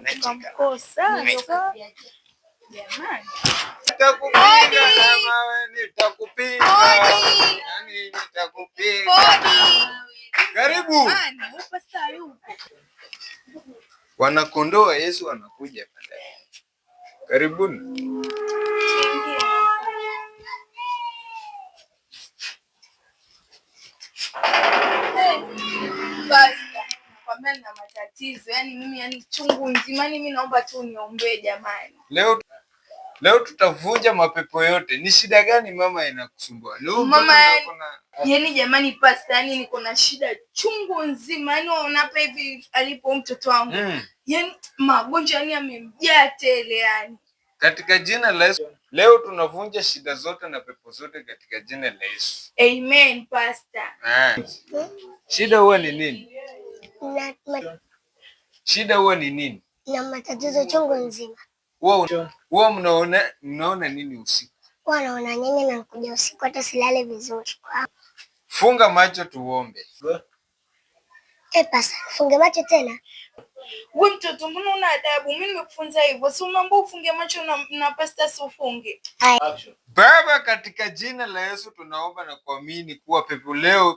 Nikamkosa. Jamani. Nitakupiga na mawe, nitakupiga. Yaani nitakupiga. Karibu. Wanakondoo wa Yesu wanakuja baadaye. Karibuni. Na matatizo. Yaani mimi chungu nzima, mimi naomba tu niombee jamani. Leo tutavunja mapepo yote. Ni shida gani mama inakusumbua? Mama, yaani jamani pastor, niko na shida chungu nzima. Yaani unapa hivi alipo mtoto wangu. Yaani magonjwa yamemjaa tele yani. Katika jina la Yesu, leo tunavunja shida zote na pepo zote katika jina la Yesu. Amen pastor. Shida huwa ni nini? Shida huwa ni nini? Na matatizo chungu nzima. Huwa mnaona nini usiku? Naona nyinyi na kuja usiku hata silale vizuri. Funga macho tuombe. Pasa, funge macho tena. Wewe mtoto, mbona una adabu? Mimi nimekufunza hivyo. Si unaomba ufunge macho na pastor si ufunge. Baba, katika jina la Yesu tunaomba na kuamini kuwa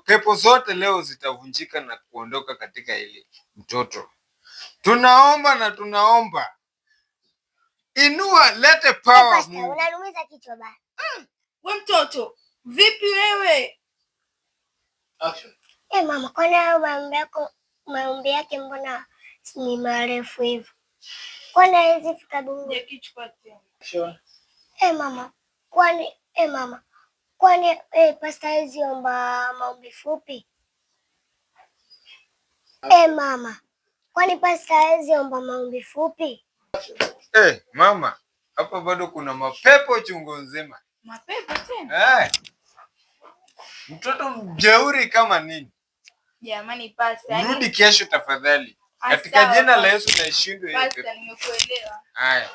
pepo zote leo zitavunjika na kuondoka katika ile mtoto. Tunaomba. Inua, lete power. Pastor, unanumiza kichwa bana. Wewe mtoto, vipi wewe? Action. Mama, kwani maombi yake mbona ni marefu hivyo? Kwani hizi fika Mungu? Je, kichukua tena. Sure. Mama, kwani pastor hizi omba maombi fupi? Mama, kwani pastor hizi omba maombi fupi? Mama, hapa bado kuna mapepo chungu nzima. Mapepo tena? Mtoto mjeuri kama nini? Jamani pastor. Rudi kesho tafadhali. Katika jina la Yesu na ishindwe hiyo pepo. Pastor, nimekuelewa. Haya.